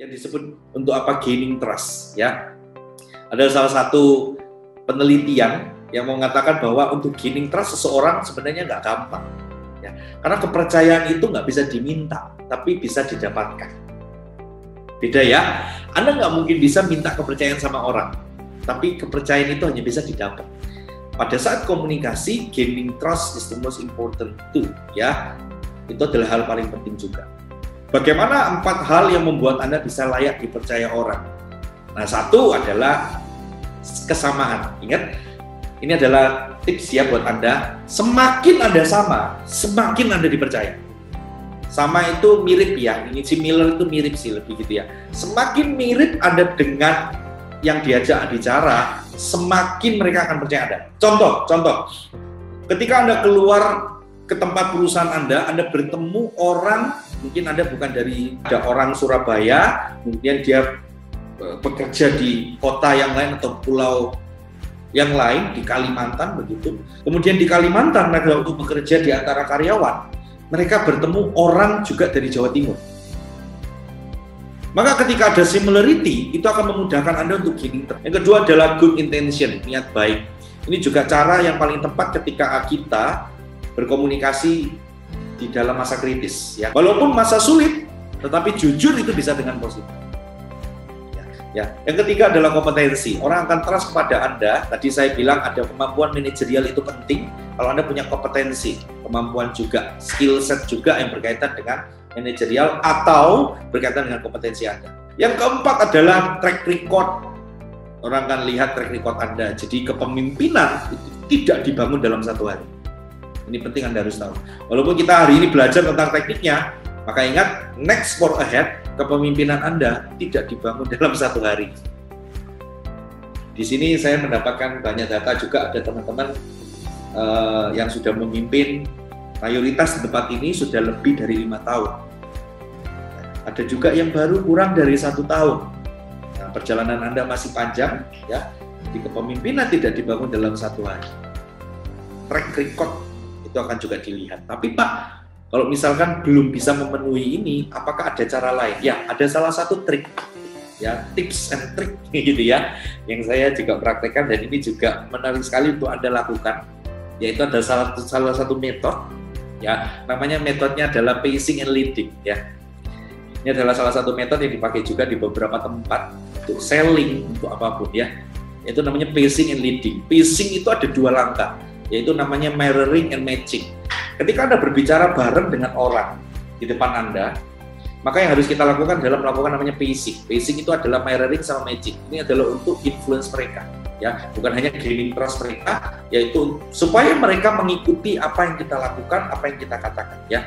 yang disebut untuk apa gaining trust ya. Ada salah satu penelitian yang mengatakan bahwa untuk gaining trust seseorang sebenarnya nggak gampang ya. Karena kepercayaan itu nggak bisa diminta, tapi bisa didapatkan. Beda ya, Anda nggak mungkin bisa minta kepercayaan sama orang, tapi kepercayaan itu hanya bisa didapat. Pada saat komunikasi, gaining trust is the most important too ya. Itu adalah hal paling penting juga. Bagaimana 4 hal yang membuat Anda bisa layak dipercaya orang? Nah, satu adalah kesamaan. Ingat, ini adalah tips ya buat Anda. Semakin Anda sama, semakin Anda dipercaya. Sama itu mirip ya, ini similar itu mirip sih lebih gitu ya. Semakin mirip Anda dengan yang diajak bicara, semakin mereka akan percaya Anda. Contoh, ketika Anda keluar ke tempat perusahaan Anda bertemu orang, mungkin Anda bukan ada orang Surabaya, kemudian dia bekerja di kota yang lain atau pulau yang lain di Kalimantan begitu. Kemudian di Kalimantan mereka waktu bekerja di antara karyawan, mereka bertemu orang juga dari Jawa Timur. Maka ketika ada similarity, itu akan memudahkan Anda untuk gaining trust. Yang kedua adalah good intention, niat baik. Ini juga cara yang paling tepat ketika kita berkomunikasi di dalam masa kritis ya. Walaupun masa sulit, tetapi jujur itu bisa dengan positif. Ya. Yang ketiga adalah kompetensi. Orang akan trust kepada Anda. Tadi saya bilang ada kemampuan manajerial itu penting. Kalau Anda punya kompetensi, kemampuan juga, skill set juga yang berkaitan dengan manajerial atau berkaitan dengan kompetensi Anda. Yang keempat adalah track record. Orang akan lihat track record Anda. Jadi kepemimpinan itu tidak dibangun dalam satu hari. Ini penting Anda harus tahu. Walaupun kita hari ini belajar tentang tekniknya, maka ingat, next for ahead, kepemimpinan Anda tidak dibangun dalam satu hari. Di sini saya mendapatkan banyak data juga, ada teman-teman yang sudah memimpin mayoritas di tempat ini sudah lebih dari 5 tahun. Ada juga yang baru kurang dari 1 tahun. Nah, perjalanan Anda masih panjang, ya. Di kepemimpinan tidak dibangun dalam satu hari. Track record itu akan juga dilihat. Tapi Pak, kalau misalkan belum bisa memenuhi ini, apakah ada cara lain? Ya, ada salah satu trik, ya, tips and trick gitu ya, yang saya juga praktekkan dan ini juga menarik sekali untuk Anda lakukan. Yaitu ada salah satu metode, ya, namanya metodenya adalah pacing and leading, ya. Ini adalah salah satu metode yang dipakai juga di beberapa tempat untuk selling, untuk apapun ya. Itu namanya pacing and leading. Pacing itu ada 2 langkah, yaitu namanya mirroring and matching. Ketika Anda berbicara bareng dengan orang di depan Anda, maka yang harus kita lakukan adalah melakukan namanya pacing. Pacing itu adalah mirroring sama matching. Ini adalah untuk influence mereka, ya, bukan hanya gaining trust mereka, yaitu supaya mereka mengikuti apa yang kita lakukan, apa yang kita katakan, ya.